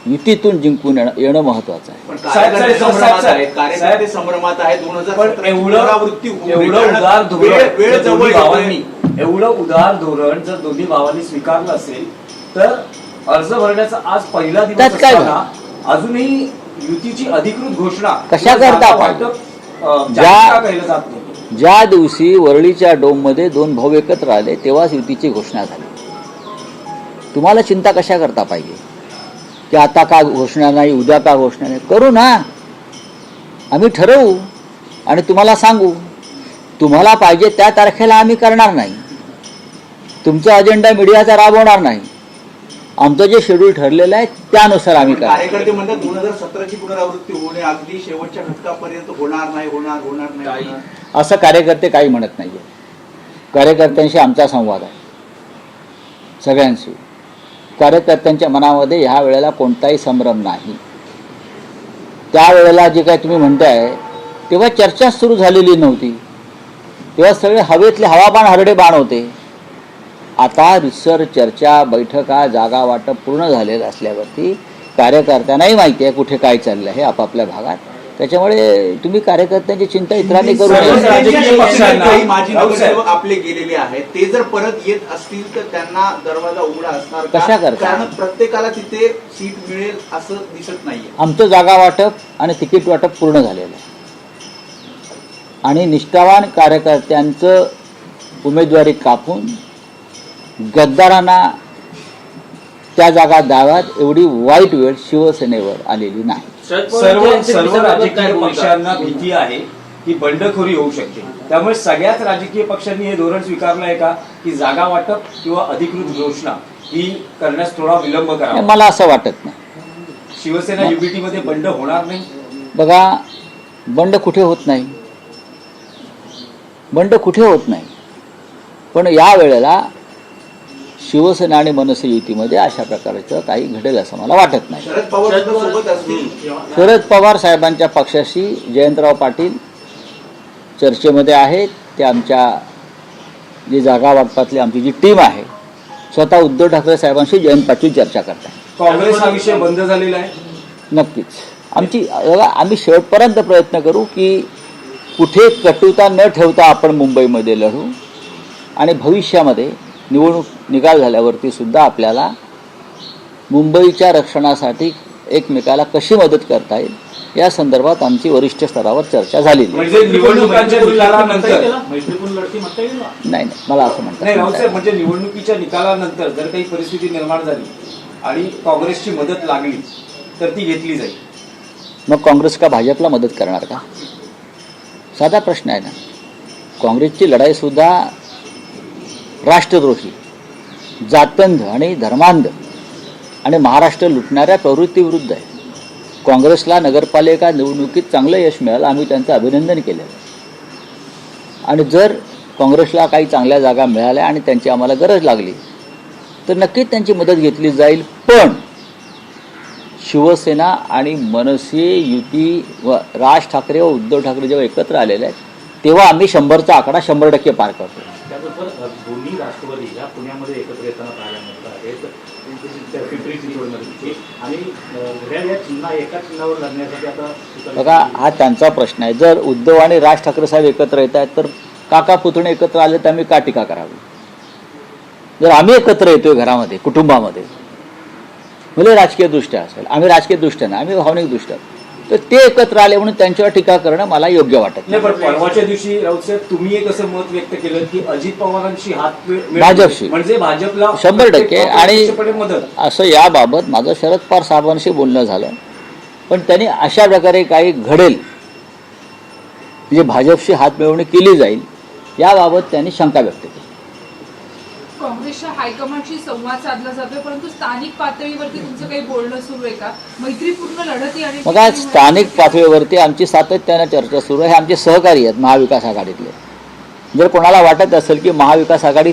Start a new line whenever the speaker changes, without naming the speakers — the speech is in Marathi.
युतीतून जिंकून येणं महत्वाचं आहे.
कार्यकर्ते संभ्रमात आहे. 2017
एवढं उदार धोरण जर दोन्ही भावांनी स्वीकारलं असेल तर अर्ज भरण्याचा आज पहिला दिवस असताना अजूनही युतीची अधिकृत घोषणा
कशा करता
केलं जात नाही.
ज्या दिवशी वरळीच्या डोममध्ये दोन भाऊ एकत्र आले तेव्हाच युतीची घोषणा झाली. तुम्हाला चिंता कशा करता पाहिजे की आता का घोषणा नाही, उद्या का घोषणा नाही? करू ना, आम्ही ठरवू आणि तुम्हाला सांगू. तुम्हाला पाहिजे त्या तारखेला आम्ही करणार नाही. तुमचा अजेंडा मीडियाचा राबवणार नाही. आमचं जे शेड्यूल ठरलेलं आहे त्यानुसार आम्ही करणार.
कार्यकर्ते म्हणतात 2017ची पुनरावृत्ती होणे अगदी शेवटच्या घटकापर्यंत होणार नाही.
असं कार्यकर्ते काही म्हणत नाहीये. कार्यकर्त्यांशी आमचा संवाद आहे, सगळ्यांशी. कार्यकर्त्यांच्या मनामध्ये ह्या वेळेला कोणताही संभ्रम नाही. त्यावेळेला जे काय तुम्ही म्हणताय तेव्हा चर्चा सुरू झालेली नव्हती. तेव्हा सगळे हवेतले हवाबाण हरडे बाण होते. आता रिसर चर्चा, बैठका, जागा वाटप पूर्ण झालेलं असल्यावरती कार्यकर्त्यांनाही माहिती आहे कुठे काय चाललं आहे आपापल्या भागात. त्याच्यामुळे तुम्ही कार्यकर्त्यांची चिंता इतरांनी करू
नये. माजी नगरसेवक आपले गेलेले आहेत, ते जर परत येत असतील तर त्यांना दरवाजा उघडा असणार
कशा करता?
कारण प्रत्येकाला तिथे सीट मिळेल असं दिसत नाहीये.
आमचं जागा वाटप आणि तिकीट वाटप पूर्ण झालेलं आहे आणि निष्ठावान कार्यकर्त्यांचं उमेदवारी कापून गद्दारांना त्या जागा द्याव्यात एवढी वाईट वेळ शिवसेनेवर आलेली नाही.
सर्व राजकीय पक्षांना भीती आहे की बंडखोरी होऊ शकते. त्यामुळे सगळ्याच राजकीय पक्षांनी हे धोरण स्वीकारलं आहे का की जागा वाटप किंवा अधिकृत घोषणा ही करण्यास थोडा विलंब करावा?
मला असं वाटत नाही.
शिवसेना युबीटी मध्ये बंड होणार नाही.
बघा, बंड कुठे होत नाही, बंड कुठे होत नाही. पण या वेळेला शिवसेना आणि मनसे युतीमध्ये अशा प्रकारचं काही घडेल असं मला वाटत नाही. शरद पवार साहेबांच्या पक्षाशी जयंतराव पाटील चर्चेमध्ये आहेत. ते आमच्या जी जागा वाटपातली आमची जी टीम आहे स्वतः उद्धव ठाकरे साहेबांशी जयंत पाटील चर्चा करतात.
काँग्रेस हा विषय बंद झालेला आहे.
नक्कीच आम्ही शेवटपर्यंत प्रयत्न करू की कुठे कटुता न ठेवता आपण मुंबईमध्ये लढू आणि भविष्यामध्ये निवडणूक निकाल झाल्यावरती सुद्धा आपल्याला मुंबईच्या रक्षणासाठी एकमेकाला कशी मदत करता येईल या संदर्भात आमची वरिष्ठ स्तरावर चर्चा झाली. नाही, मला असं म्हणतात
नाही. म्हणजे निवडणुकीच्या निकालानंतर जर काही परिस्थिती निर्माण झाली आणि काँग्रेसची मदत लागली तर ती घेतली जाईल.
मग काँग्रेस का भाजपला मदत करणार का? साधा प्रश्न आहे ना. काँग्रेसची लढाई सुद्धा राष्ट्रद्रोही, जातंध आणि धर्मांध आणि महाराष्ट्र लुटणाऱ्या प्रवृत्तीविरुद्ध आहे. काँग्रेसला नगरपालिका निवडणुकीत चांगलं यश मिळालं, आम्ही त्यांचं अभिनंदन केलं. आणि जर काँग्रेसला काही चांगल्या जागा मिळाल्या आणि त्यांची आम्हाला गरज लागली तर नक्कीच त्यांची मदत घेतली जाईल. पण शिवसेना आणि मनसे युती व राज ठाकरे व उद्धव ठाकरे जेव्हा एकत्र आलेले आहेत तेव्हा आम्ही 100चा आकडा 100% पार करतो.
त्याबरोबर दोन्ही राष्ट्रवादी या पुण्यामध्ये एकत्र येताना पाहायला मिळत आहेत. पिंपरी चिंचवडमध्ये आणि घड्याळ या चिन्ह एका चिन्हावर लढण्यासाठी आता
बघा, हा त्यांचा प्रश्न आहे. जर उद्धव आणि राज ठाकरे साहेब एकत्र येत आहेत तर काका पुतणे एकत्र आले तर आम्ही का टीका करावी? जर आम्ही एकत्र येतोय घरामध्ये, कुटुंबामध्ये, म्हणजे राजकीय दृष्ट्या असेल, आम्ही राजकीय दृष्ट्या नाही, आम्ही भावनिक दृष्ट्या, तर ते एकत्र आले म्हणून त्यांच्यावर टीका करणं मला योग्य वाटत
नाही. पण परवाच्या दिवशी राऊत साहेब तुम्ही एक असं मत व्यक्त केलं की अजित पवारांशी हात
भाजपशी
म्हणजे भाजपला
100% आणि
मदत
असं याबाबत माझं शरद पवार साहेबांशी बोलणं झालं. पण त्यांनी अशा प्रकारे काही घडेल म्हणजे भाजपशी हात मिळवणी केली जाईल याबाबत त्यांनी शंका व्यक्त केली.
काँग्रेसच्या हायकमांडशी संवाद साधला जातोय परंतु स्थानिक पातळीवरती तुमचं काही बोलणं सुरू आहे का? मैत्रीपूर्ण लढती आणि
मग आज स्थानिक पातळीवरती आमची सातत्यानं चर्चा सुरू आहे. आमचे सहकारी आहेत महाविकास आघाडीतले. जर कोणाला वाटत असेल की महाविकास आघाडी